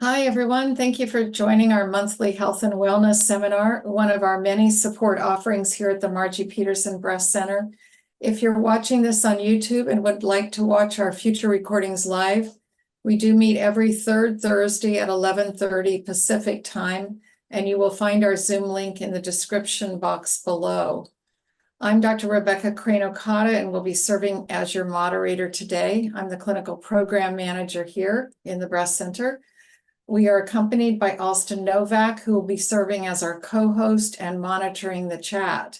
Hi, everyone. Thank you for joining our monthly health and wellness seminar, one of our many support offerings here at the Margie Petersen Breast Center. If you're watching this on YouTube and would like to watch our future recordings live, we do meet every third Thursday at 11:30 Pacific time, and you will find our Zoom link in the description box below. I'm Dr. Rebecca Crane-Okada and will be serving as your moderator today. I'm the clinical program manager here in the Breast Center. We are accompanied by Alston Novak, who will be serving as our co-host and monitoring the chat.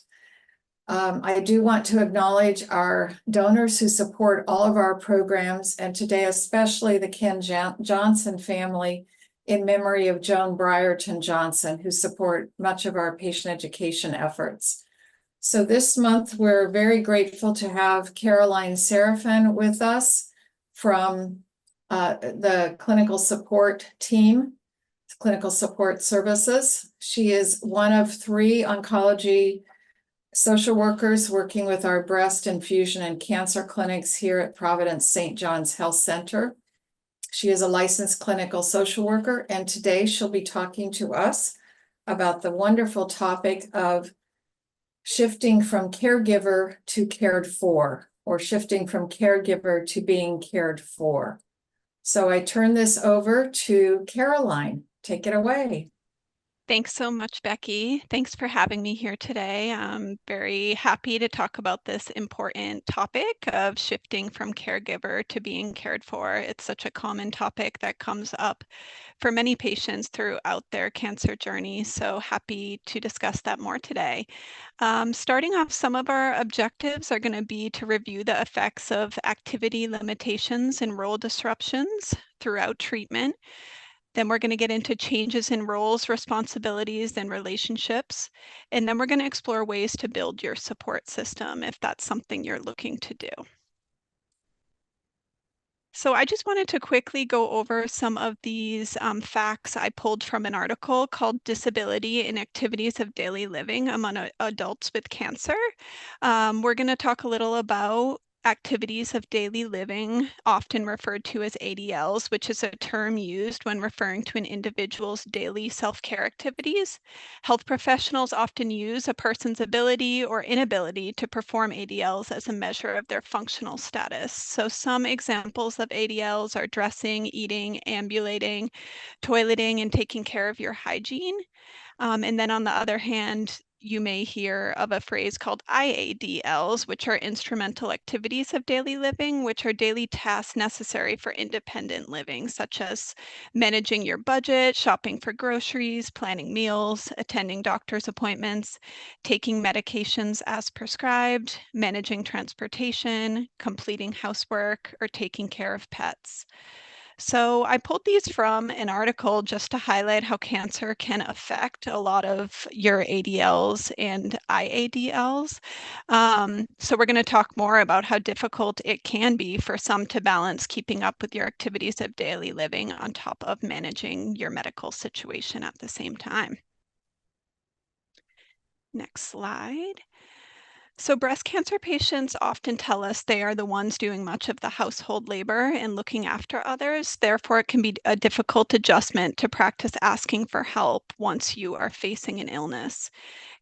I do want to acknowledge our donors who support all of our programs, and today especially the Ken Johnson family in memory of Joan Brierton Johnson, who support much of our patient education efforts. So this month, we're very grateful to have Caroline Sarafin with us from the clinical support team, clinical support services. She is one of 3 oncology social workers working with our breast, infusion, and cancer clinics here at Providence St. John's Health Center. She is a licensed clinical social worker, and today she'll be talking to us about the wonderful topic of shifting from caregiver to cared for, or shifting from caregiver to being cared for. So I turn this over to Caroline. Take it away. Thanks so much, Becky. Thanks for having me here today. I'm very happy to talk about this important topic of shifting from caregiver to being cared for. It's such a common topic that comes up for many patients throughout their cancer journey. So happy to discuss that more today. Starting off, some of our objectives are going to be to review the effects of activity limitations and role disruptions throughout treatment. Then we're going to get into changes in roles, responsibilities, and relationships. And then we're going to explore ways to build your support system if that's something you're looking to do. So I just wanted to quickly go over some of these facts I pulled from an article called Disability in Activities of Daily Living Among Adults with Cancer. We're going to talk a little about activities of daily living, often referred to as ADLs, which is a term used when referring to an individual's daily self-care activities. Health professionals often use a person's ability or inability to perform ADLs as a measure of their functional status. So some examples of ADLs are dressing, eating, ambulating, toileting, and taking care of your hygiene. And then on the other hand, you may hear of a phrase called IADLs, which are instrumental activities of daily living, which are daily tasks necessary for independent living, such as managing your budget, shopping for groceries, planning meals, attending doctor's appointments, taking medications as prescribed, managing transportation, completing housework, or taking care of pets. So I pulled these from an article just to highlight how cancer can affect a lot of your ADLs and IADLs. So we're going to talk more about how difficult it can be for some to balance keeping up with your activities of daily living on top of managing your medical situation at the same time. Next slide. So breast cancer patients often tell us they are the ones doing much of the household labor and looking after others. Therefore, it can be a difficult adjustment to practice asking for help once you are facing an illness.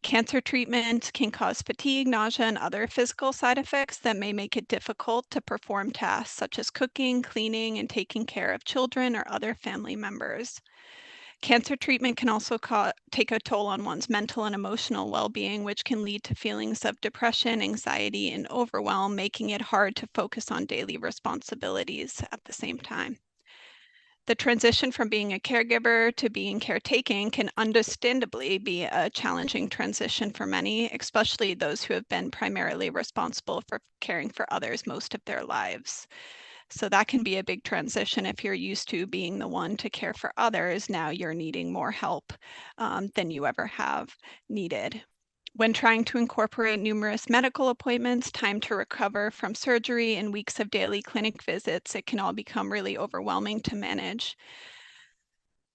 Cancer treatment can cause fatigue, nausea, and other physical side effects that may make it difficult to perform tasks such as cooking, cleaning, and taking care of children or other family members. Cancer treatment can also take a toll on one's mental and emotional well-being, which can lead to feelings of depression, anxiety, and overwhelm, making it hard to focus on daily responsibilities at the same time. The transition from being a caregiver to being caretaking can understandably be a challenging transition for many, especially those who have been primarily responsible for caring for others most of their lives. So that can be a big transition if you're used to being the one to care for others. Now you're needing more help than you ever have needed. When trying to incorporate numerous medical appointments, time to recover from surgery, and weeks of daily clinic visits, it can all become really overwhelming to manage.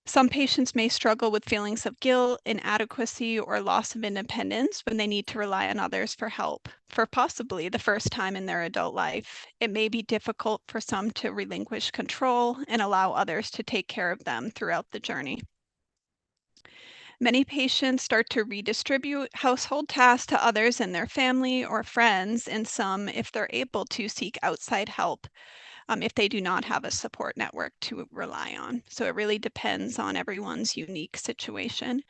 Some patients may struggle with feelings of guilt, inadequacy, or loss of independence when they need to rely on others for help, for possibly the first time in their adult life. It may be difficult for some to relinquish control and allow others to take care of them throughout the journey. Many patients start to redistribute household tasks to others in their family or friends, and some, if they're able to, seek outside help if they do not have a support network to rely on. So it really depends on everyone's unique situation.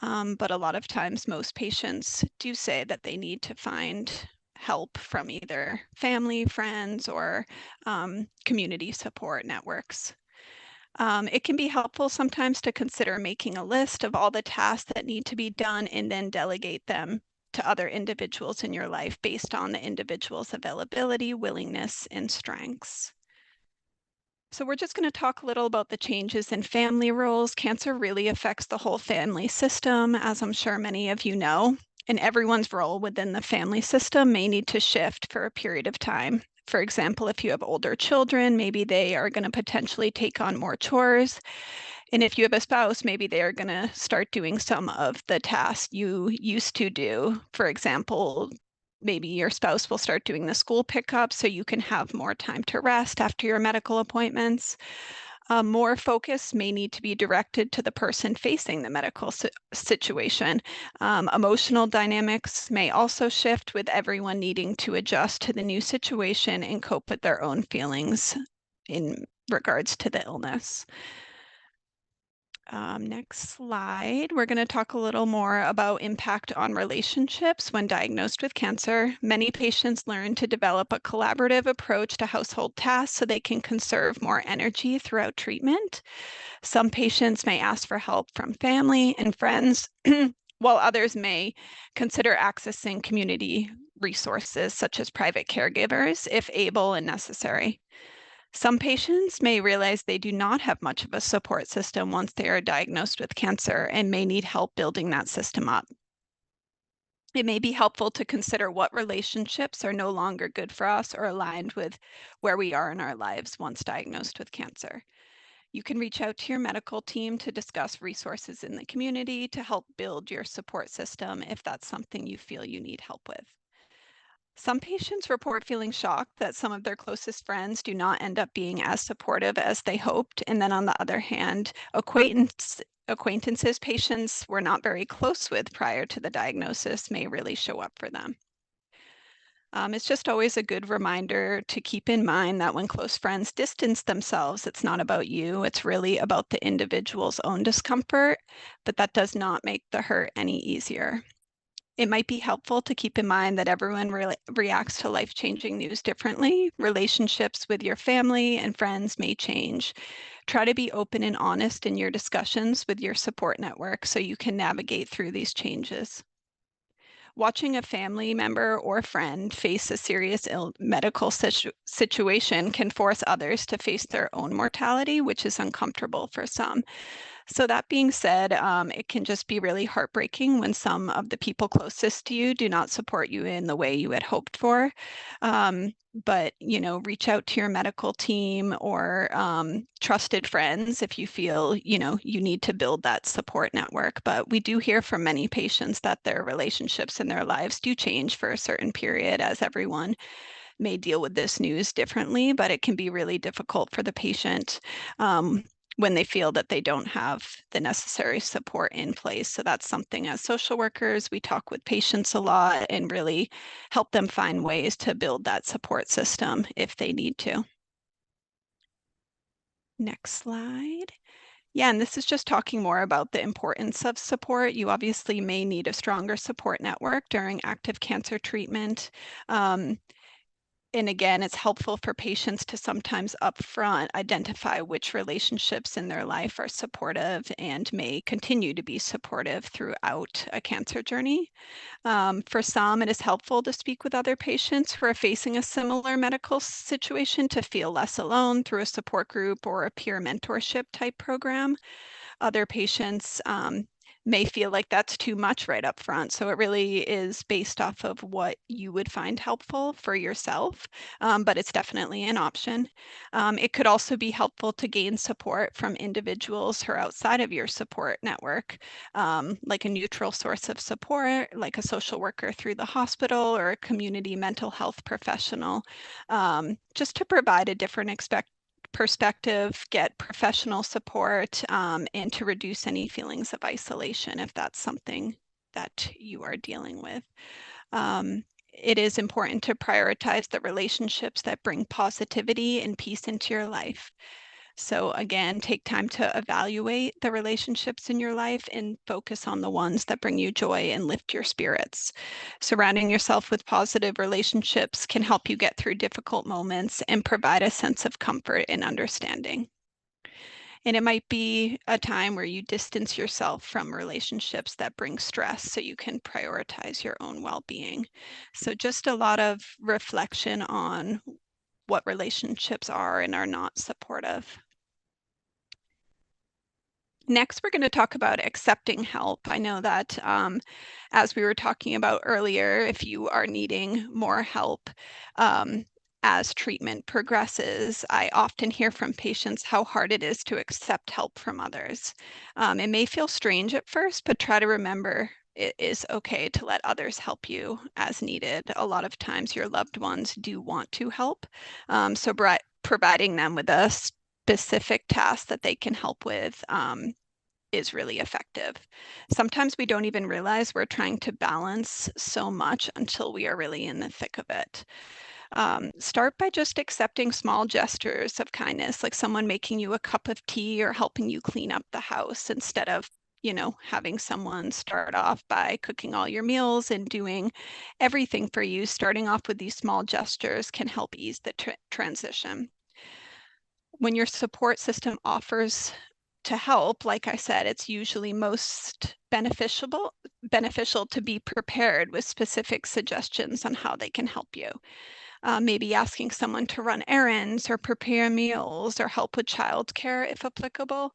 But a lot of times, most patients do say that they need to find help from either family, friends, or community support networks. It can be helpful sometimes to consider making a list of all the tasks that need to be done and then delegate them to other individuals in your life based on the individual's availability, willingness, and strengths. So we're just going to talk a little about the changes in family roles. Cancer really affects the whole family system, as I'm sure many of you know, and everyone's role within the family system may need to shift for a period of time. For example, if you have older children, maybe they are going to potentially take on more chores. And if you have a spouse, maybe they are going to start doing some of the tasks you used to do. For example, maybe your spouse will start doing the school pickup so you can have more time to rest after your medical appointments. More focus may need to be directed to the person facing the medical situation. Emotional dynamics may also shift, with everyone needing to adjust to the new situation and cope with their own feelings in regards to the illness. Next slide. We're going to talk a little more about impact on relationships when diagnosed with cancer. Many patients learn to develop a collaborative approach to household tasks so they can conserve more energy throughout treatment. Some patients may ask for help from family and friends, while others may consider accessing community resources such as private caregivers if able and necessary. Some patients may realize they do not have much of a support system once they are diagnosed with cancer and may need help building that system up. It may be helpful to consider what relationships are no longer good for us or aligned with where we are in our lives once diagnosed with cancer. You can reach out to your medical team to discuss resources in the community to help build your support system if that's something you feel you need help with. Some patients report feeling shocked that some of their closest friends do not end up being as supportive as they hoped. And then on the other hand, acquaintances patients were not very close with prior to the diagnosis may really show up for them. It's just always a good reminder to keep in mind that when close friends distance themselves, it's not about you, it's really about the individual's own discomfort, but that does not make the hurt any easier. It might be helpful to keep in mind that everyone reacts to life-changing news differently. Relationships with your family and friends may change. Try to be open and honest in your discussions with your support network so you can navigate through these changes. Watching a family member or friend face a serious medical situation can force others to face their own mortality, which is uncomfortable for some. So that being said, it can just be really heartbreaking when some of the people closest to you do not support you in the way you had hoped for. But, reach out to your medical team or trusted friends if you feel, you need to build that support network. But we do hear from many patients that their relationships in their lives do change for a certain period, as everyone may deal with this news differently, but it can be really difficult for the patient when they feel that they don't have the necessary support in place. So that's something as social workers, we talk with patients a lot and really help them find ways to build that support system if they need to. Next slide. Yeah, and this is just talking more about the importance of support. You obviously may need a stronger support network during active cancer treatment. And again, it's helpful for patients to sometimes upfront identify which relationships in their life are supportive and may continue to be supportive throughout a cancer journey. For some, it is helpful to speak with other patients who are facing a similar medical situation to feel less alone through a support group or a peer mentorship type program. Other patients may feel like that's too much right up front. So it really is based off of what you would find helpful for yourself, but it's definitely an option. It could also be helpful to gain support from individuals who are outside of your support network, like a neutral source of support, like a social worker through the hospital or a community mental health professional, just to provide a different perspective, get professional support, and to reduce any feelings of isolation if that's something that you are dealing with. It is important to prioritize the relationships that bring positivity and peace into your life. So again, take time to evaluate the relationships in your life and focus on the ones that bring you joy and lift your spirits. Surrounding yourself with positive relationships can help you get through difficult moments and provide a sense of comfort and understanding. And it might be a time where you distance yourself from relationships that bring stress so you can prioritize your own well-being. So just a lot of reflection on what relationships are and are not supportive. Next, we're going to talk about accepting help. I know that as we were talking about earlier, if you are needing more help as treatment progresses, I often hear from patients how hard it is to accept help from others. It may feel strange at first, but try to remember it is okay to let others help you as needed. A lot of times your loved ones do want to help. So providing them with a specific task that they can help with is really effective. Sometimes we don't even realize we're trying to balance so much until we are really in the thick of it. Start by just accepting small gestures of kindness, like someone making you a cup of tea or helping you clean up the house, instead of having someone start off by cooking all your meals and doing everything for you. Starting off with these small gestures can help ease the transition. When your support system offers to help, like I said, it's usually most beneficial to be prepared with specific suggestions on how they can help you. Maybe asking someone to run errands or prepare meals or help with childcare, if applicable,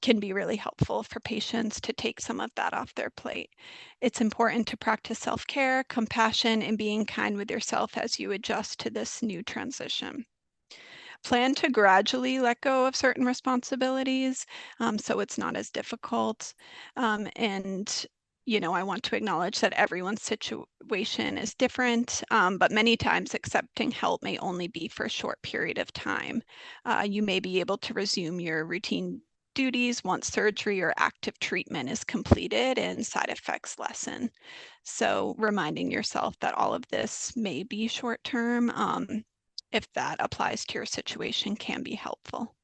can be really helpful for patients to take some of that off their plate. It's important to practice self-care, compassion, and being kind with yourself as you adjust to this new transition. Plan to gradually let go of certain responsibilities, so it's not as difficult. And I want to acknowledge that everyone's situation is different, but many times accepting help may only be for a short period of time. You may be able to resume your routine duties once surgery or active treatment is completed and side effects lessen. So reminding yourself that all of this may be short term, if that applies to your situation, can be helpful.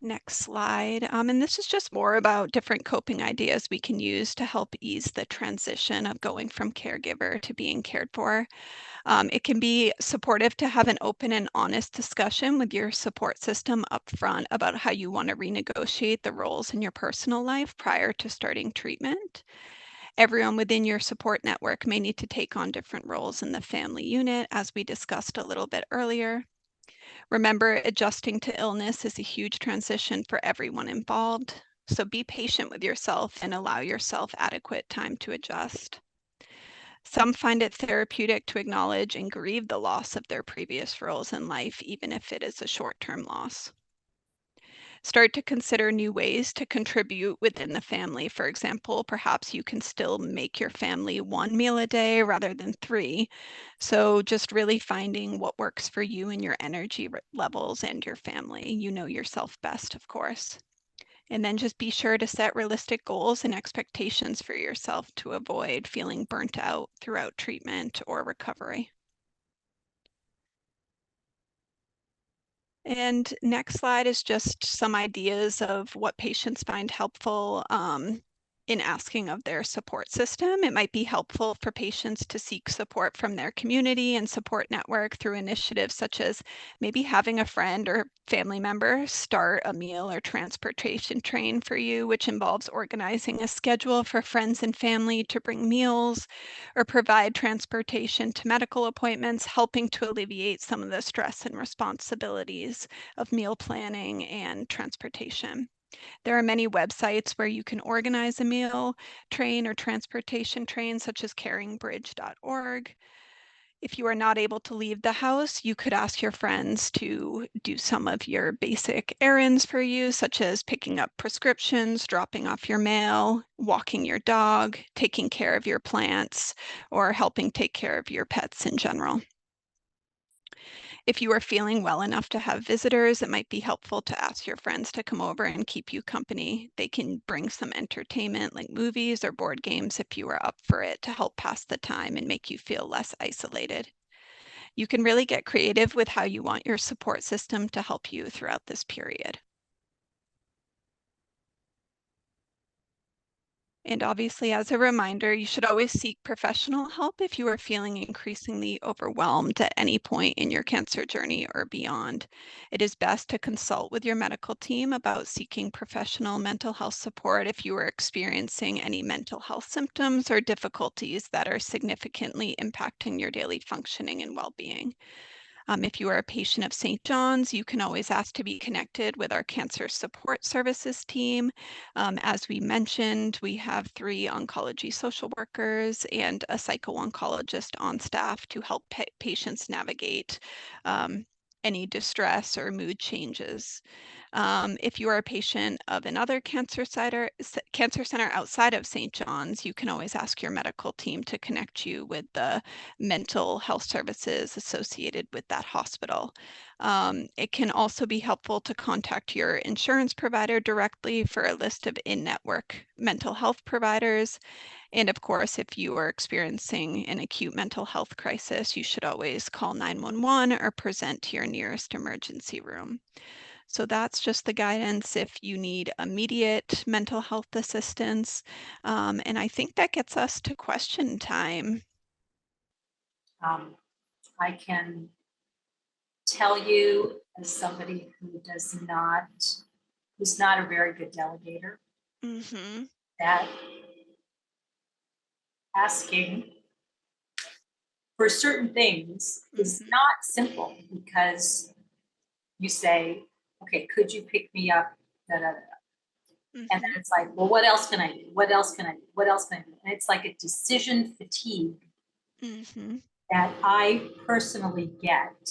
Next slide. And this is just more about different coping ideas we can use to help ease the transition of going from caregiver to being cared for. It can be supportive to have an open and honest discussion with your support system up front about how you want to renegotiate the roles in your personal life prior to starting treatment. Everyone within your support network may need to take on different roles in the family unit, as we discussed a little bit earlier. Remember, adjusting to illness is a huge transition for everyone involved, so be patient with yourself and allow yourself adequate time to adjust. Some find it therapeutic to acknowledge and grieve the loss of their previous roles in life, even if it is a short-term loss. Start to consider new ways to contribute within the family. For example, perhaps you can still make your family one meal a day rather than 3. So just really finding what works for you and your energy levels and your family. You know yourself best, of course. And then just be sure to set realistic goals and expectations for yourself to avoid feeling burnt out throughout treatment or recovery. And next slide is just some ideas of what patients find helpful in asking of their support system. It might be helpful for patients to seek support from their community and support network through initiatives such as maybe having a friend or family member start a meal or transportation train for you, which involves organizing a schedule for friends and family to bring meals or provide transportation to medical appointments, helping to alleviate some of the stress and responsibilities of meal planning and transportation. There are many websites where you can organize a meal train or transportation train, such as caringbridge.org. If you are not able to leave the house, you could ask your friends to do some of your basic errands for you, such as picking up prescriptions, dropping off your mail, walking your dog, taking care of your plants, or helping take care of your pets in general. If you are feeling well enough to have visitors, it might be helpful to ask your friends to come over and keep you company. They can bring some entertainment like movies or board games if you are up for it to help pass the time and make you feel less isolated. You can really get creative with how you want your support system to help you throughout this period. And obviously, as a reminder, you should always seek professional help if you are feeling increasingly overwhelmed at any point in your cancer journey or beyond. It is best to consult with your medical team about seeking professional mental health support if you are experiencing any mental health symptoms or difficulties that are significantly impacting your daily functioning and well-being. If you are a patient of St. John's, you can always ask to be connected with our cancer support services team. As we mentioned, we have 3 oncology social workers and a psycho-oncologist on staff to help patients navigate any distress or mood changes. If you are a patient of another cancer center outside of St. John's, you can always ask your medical team to connect you with the mental health services associated with that hospital. It can also be helpful to contact your insurance provider directly for a list of in-network mental health providers. And of course, if you are experiencing an acute mental health crisis, you should always call 911 or present to your nearest emergency room. So that's just the guidance if you need immediate mental health assistance. And I think that gets us to question time. I can tell you, as somebody who's not a very good delegator, that asking for certain things is not simple, because you say, okay, could you pick me up? Da, da, da. And then it's like, well, what else can I do? What else can I do? What else can I do? And it's like a decision fatigue that I personally get,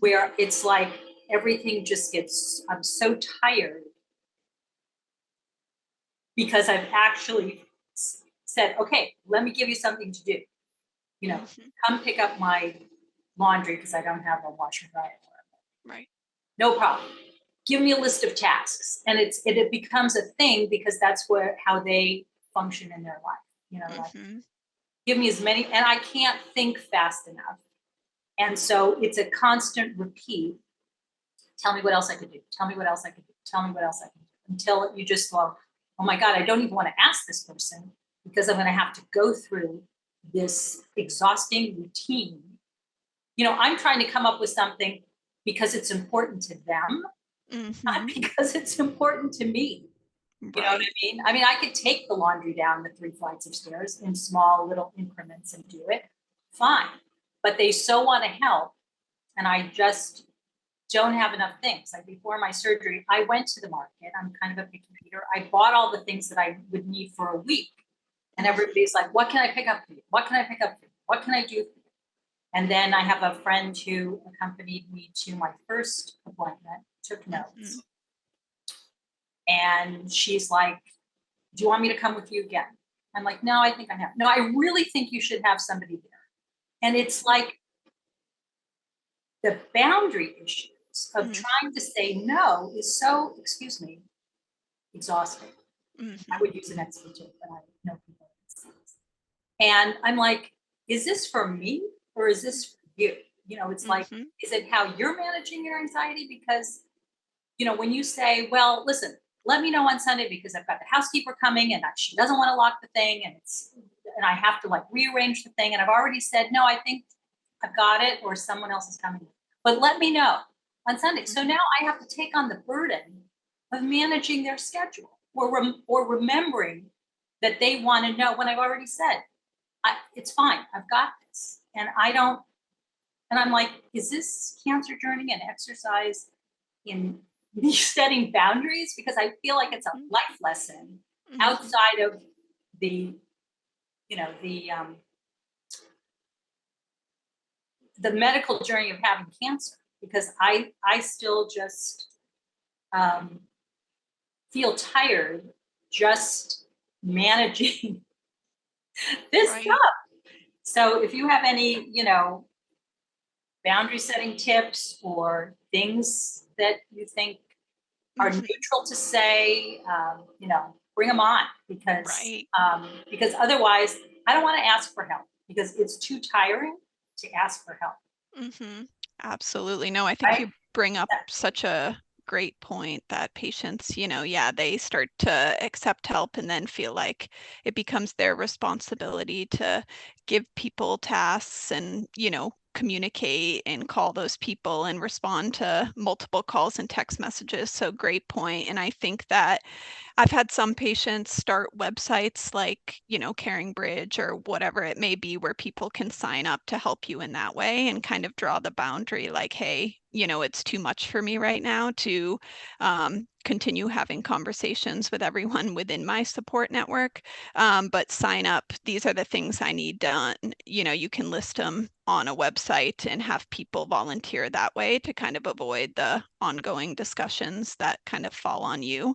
where it's like everything just gets, I'm so tired because I've actually said, okay, let me give you something to do. You know, come pick up my laundry because I don't have a washer and dryer. Right. No problem. Give me a list of tasks. And it becomes a thing because that's how they function in their life. You know, like, give me as many, and I can't think fast enough. And so it's a constant repeat. Tell me what else I could do. Tell me what else I could do. Tell me what else I can do. Until you just go, oh my God, I don't even want to ask this person because I'm going to have to go through this exhausting routine. You know, I'm trying to come up with something because it's important to them, not because it's important to me. You know what I mean? I mean, I could take the laundry down the 3 flights of stairs in small little increments and do it. Fine. But they so want to help. And I just don't have enough things. Like before my surgery, I went to the market. I'm kind of a picky eater. I bought all the things that I would need for a week. And everybody's like, what can I pick up for you? What can I pick up for you? What can I do for you? And then I have a friend who accompanied me to my first appointment, took notes. And she's like, do you want me to come with you again? I'm like, no, I think I have. No, I really think you should have somebody there. And it's like the boundary issues of trying to say no is so, excuse me, exhausting. I would use an expletive, but I know people. And I'm like, is this for me or is this for you? You know, it's like, is it how you're managing your anxiety? Because, you know, when you say, well, listen, let me know on Sunday because I've got the housekeeper coming and she doesn't want to lock the thing and I have to like rearrange the thing. And I've already said, no, I think I've got it or someone else is coming. But let me know on Sunday. So now I have to take on the burden of managing their schedule or remembering that they want to know when I've already said, it's fine, I've got this. And I'm like, is this cancer journey an exercise in setting boundaries, because I feel like it's a life lesson outside of the, you know, the medical journey of having cancer, because I still just feel tired just managing this stuff. So if you have any, you know, boundary setting tips or things that you think are neutral to say, you know, bring them on, because otherwise I don't want to ask for help, because it's too tiring to ask for help. Absolutely. No, I think you bring up such a great point that patients, you know, they start to accept help and then feel like it becomes their responsibility to give people tasks and, you know, communicate and call those people and respond to multiple calls and text messages. So great point. And I think that I've had some patients start websites like, you know, Caring Bridge or whatever it may be, where people can sign up to help you in that way and kind of draw the boundary like, hey, you know, it's too much for me right now to continue having conversations with everyone within my support network. But sign up. These are the things I need done. You know, you can list them on a website and have people volunteer that way to kind of avoid the ongoing discussions that kind of fall on you.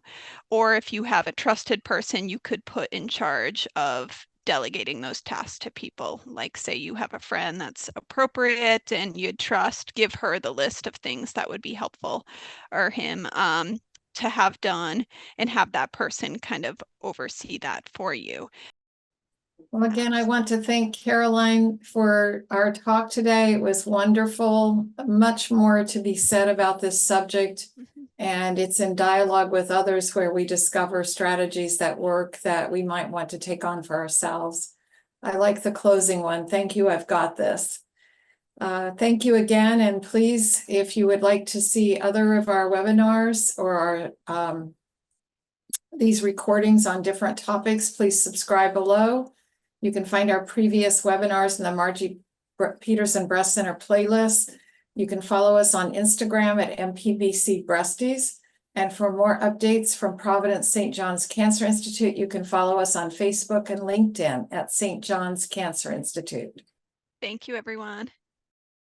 Or if you have a trusted person, you could put in charge of delegating those tasks to people. Like, say you have a friend that's appropriate and you'd trust, give her the list of things that would be helpful, or him, to have done, and have that person kind of oversee that for you. Well, again, I want to thank Caroline for our talk today. It was wonderful. Much more to be said about this subject. And it's in dialogue with others where we discover strategies that work that we might want to take on for ourselves. I like the closing one. Thank you. I've got this. Thank you again. And please, if you would like to see other of our webinars or our these recordings on different topics, please subscribe below. You can find our previous webinars in the Margie Petersen Breast Center playlist. You can follow us on Instagram at MPBC Breasties. And for more updates from Providence St. John's Cancer Institute, you can follow us on Facebook and LinkedIn at St. John's Cancer Institute. Thank you, everyone.